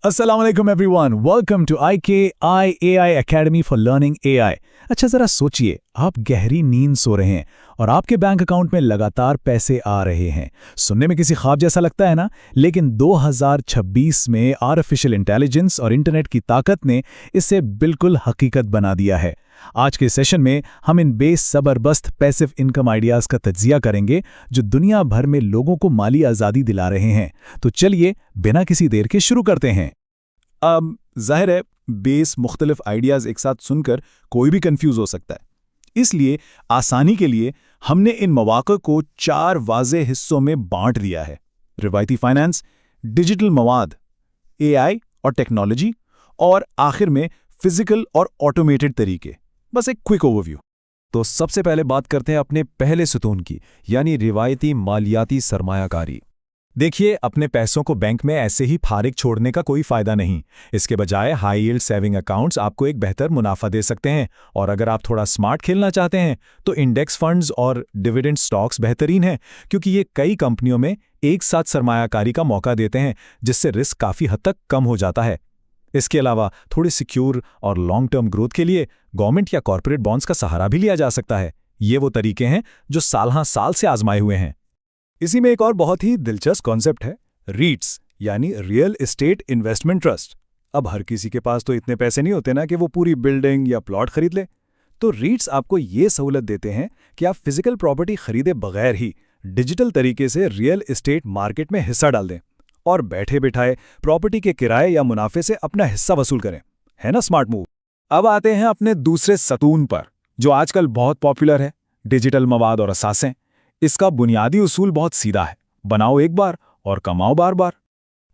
अस्सलाम वालेकुम everyone, welcome to IKI AI academy for learning AI। अच्छा, जरा सोचिए, आप गहरी नींद सो रहे हैं और आपके बैंक अकाउंट में लगातार पैसे आ रहे हैं। सुनने में किसी ख्वाब जैसा लगता है ना? लेकिन 2026 में आर्टिफिशियल इंटेलिजेंस और इंटरनेट की ताकत ने इसे बिल्कुल हकीकत बना दिया है। आज के सेशन में हम इन बेसबरबस्त पैसिव इनकम आइडियाज का तज्जिया करेंगे जो दुनिया भर में लोगों को माली आज़ादी दिला रहे हैं। तो चलिए बिना किसी देर के शुरू करते हैं। अब जाहिर है बेस मुख्तलिफ आइडियाज़ एक साथ सुनकर कोई भी कंफ्यूज हो सकता है। इसलिए आसानी के लिए हमने इन मौक़ों को 4 वाज़े हिस्सों में बांट दिया है: रिवायती फाइनेंस, डिजिटल मवाद, AI और टेक्नोलॉजी, और आखिर में फिजिकल और ऑटोमेटेड तरीके। बस एक क्विक ओवरव्यू। तो सबसे पहले बात करते हैं अपने पहले सुतून की, यानी रिवायती मालियाती सरमायाकारी। देखिए, अपने पैसों को बैंक में ऐसे ही फारिग छोड़ने का कोई फायदा नहीं। इसके बजाय हाई यील्ड सेविंग अकाउंट्स आपको एक बेहतर मुनाफा दे सकते हैं। और अगर आप थोड़ा स्मार्ट खेलना चाहते हैं तो इंडेक्स फंड्स और डिविडेंड स्टॉक्स बेहतरीन हैं, क्योंकि ये कई कंपनियों में एक साथ सरमायाकारी का मौका देते हैं, जिससे रिस्क काफ़ी हद तक कम हो जाता है। इसके अलावा थोड़ी सिक्योर और लॉन्ग टर्म ग्रोथ के लिए गवर्नमेंट या कॉर्पोरेट बॉन्ड्स का सहारा भी लिया जा सकता है। ये वो तरीके हैं जो साल से आजमाए हुए हैं। इसी में एक और बहुत ही दिलचस्प कॉन्सेप्ट है, रीट्स यानी रियल एस्टेट इन्वेस्टमेंट ट्रस्ट। अब हर किसी के पास तो इतने पैसे नहीं होते ना कि वो पूरी बिल्डिंग या प्लॉट खरीद ले। तो रीट्स आपको ये सहूलत देते हैं कि आप फिजिकल प्रॉपर्टी खरीदे बगैर ही डिजिटल तरीके से रियल एस्टेट मार्केट में हिस्सा डाल दें और बैठे बिठाए प्रॉपर्टी के किराए या मुनाफे से अपना हिस्सा वसूल करें। है ना स्मार्ट मूव? अब आते हैं अपने दूसरे सतून पर, जो आजकल बहुत पॉपुलर है, डिजिटल मवाद और असासें। इसका बुनियादी उसूल बहुत सीधा है: बनाओ एक बार और कमाओ बार बार।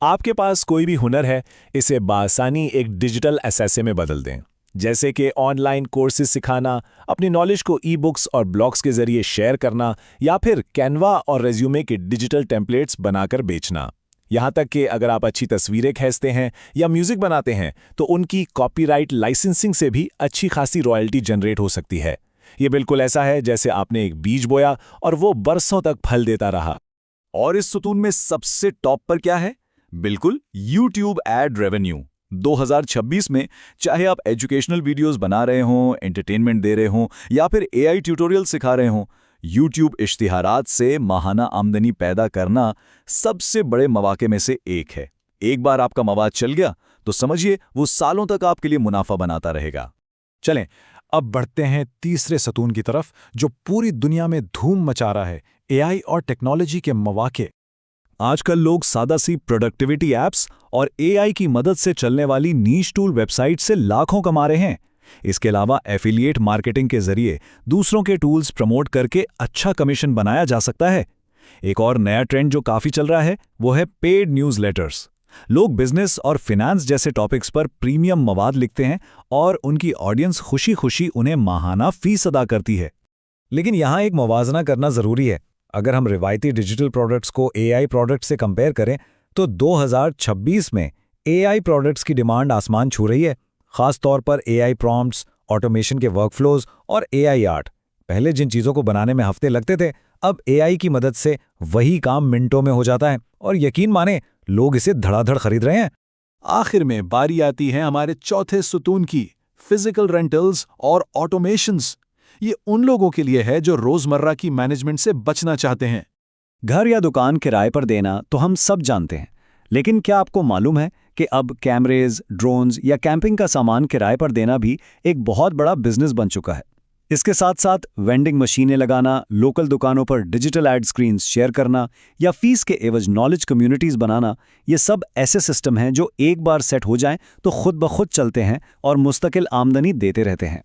आपके पास कोई भी हुनर है, इसे बासानी एक डिजिटल एसेसे में बदल दें। जैसे कि ऑनलाइन कोर्सेज सिखाना, अपनी नॉलेज को ई बुक्स और ब्लॉग्स के जरिए शेयर करना, या फिर कैनवा और रेज्यूमे के डिजिटल टेम्पलेट्स बनाकर बेचना। यहाँ तक कि अगर आप अच्छी तस्वीरें खींचते हैं या म्यूजिक बनाते हैं तो उनकी कॉपीराइट लाइसेंसिंग से भी अच्छी खासी रॉयल्टी जनरेट हो सकती है। ये बिल्कुल ऐसा है जैसे आपने एक बीज बोया और वो बरसों तक फल देता रहा। और इस सुतून में सबसे टॉप पर क्या है? बिल्कुल यूट्यूब एड रेवेन्यू। 2026 में चाहे आप एजुकेशनल वीडियोस बना रहे हों, एंटरटेनमेंट दे रहे हों या फिर AI ट्यूटोरियल सिखा रहे हों, यूट्यूब इश्तिहारात से माहाना आमदनी पैदा करना सबसे बड़े मौके में से एक है। एक बार आपका मवाद चल गया तो समझिए वो सालों तक आपके लिए मुनाफा बनाता रहेगा। चलें, अब बढ़ते हैं तीसरे सतून की तरफ, जो पूरी दुनिया में धूम मचा रहा है: AI और टेक्नोलॉजी के मौके। आजकल लोग सादा सी प्रोडक्टिविटी एप्स और AI की मदद से चलने वाली नीश टूल वेबसाइट से लाखों कमा रहे हैं। इसके अलावा एफिलिएट मार्केटिंग के जरिए दूसरों के टूल्स प्रमोट करके अच्छा कमीशन बनाया जा सकता है। एक और नया ट्रेंड जो काफ़ी चल रहा है वो है पेड न्यूज़लेटर्स। लोग बिजनेस और फिनेंस जैसे टॉपिक्स पर प्रीमियम मवाद लिखते हैं और उनकी ऑडियंस खुशी खुशी उन्हें माहाना फीस अदा करती है। लेकिन यहाँ एक मुवाजना करना ज़रूरी है। अगर हम रिवायती डिजिटल प्रोडक्ट्स को AI प्रोडक्ट्स से कंपेयर करें तो 2026 में AI प्रोडक्ट्स की डिमांड आसमान छू रही है, ख़ास तौर पर AI प्रॉम्प्ट्स, ऑटोमेशन के वर्कफ्लोज और AI आर्ट। पहले जिन चीज़ों को बनाने में हफ्ते लगते थे, अब AI की मदद से वही काम मिनटों में हो जाता है, और यकीन माने लोग इसे धड़ाधड़ खरीद रहे हैं। आखिर में बारी आती है हमारे चौथे सुतून की, फिजिकल रेंटल्स और ऑटोमेशंस। ये उन लोगों के लिए है जो रोजमर्रा की मैनेजमेंट से बचना चाहते हैं। घर या दुकान किराए पर देना तो हम सब जानते हैं, लेकिन क्या आपको मालूम है कि अब कैमरेज, ड्रोन्स या कैंपिंग का सामान किराए पर देना भी एक बहुत बड़ा बिजनेस बन चुका है। इसके साथ साथ वेंडिंग मशीनें लगाना, लोकल दुकानों पर डिजिटल एड स्क्रीन्स शेयर करना या फीस के एवज नॉलेज कम्युनिटीज़ बनाना, ये सब ऐसे सिस्टम हैं जो एक बार सेट हो जाएं तो खुद ब खुद चलते हैं और मुस्तकिल आमदनी देते रहते हैं।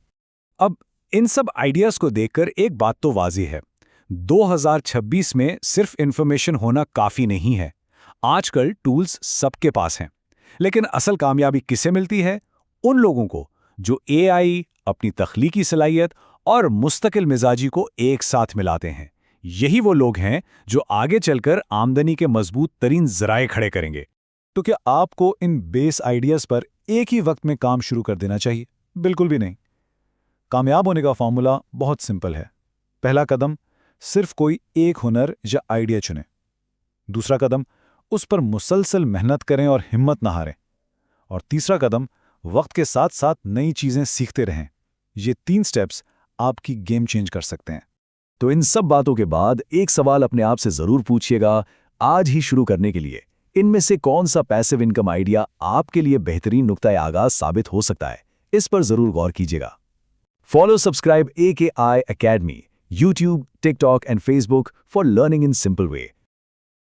अब इन सब आइडियाज़ को देखकर एक बात तो वाज़ी है, 2026 में सिर्फ इन्फॉर्मेशन होना काफ़ी नहीं है। आजकल टूल्स सबके पास हैं, लेकिन असल कामयाबी किसे मिलती है? उन लोगों को जो AI, अपनी तख्लीकी सलाहियत और मुस्तकिल मिजाजी को एक साथ मिलाते हैं। यही वो लोग हैं जो आगे चलकर आमदनी के मजबूत तरीन ज़राए खड़े करेंगे। तो क्या आपको इन बेस आइडियाज़ पर एक ही वक्त में काम शुरू कर देना चाहिए? बिल्कुल भी नहीं। कामयाब होने का फॉर्मूला बहुत सिंपल है। पहला कदम, सिर्फ कोई एक हुनर या आइडिया चुनें। दूसरा कदम, उस पर मुसलसल मेहनत करें और हिम्मत ना हारें। और तीसरा कदम, वक्त के साथ साथ नई चीजें सीखते रहें। ये 3 स्टेप्स आपकी गेम चेंज कर सकते हैं। तो इन सब बातों के बाद एक सवाल अपने आप से जरूर पूछिएगा, आज ही शुरू करने के लिए इनमें से कौन सा पैसिव इनकम आइडिया आपके लिए बेहतरीन नुक्ता आगाज साबित हो सकता है? इस पर जरूर गौर कीजिएगा। Follow subscribe AKI Academy, YouTube, TikTok and Facebook for learning in simple way.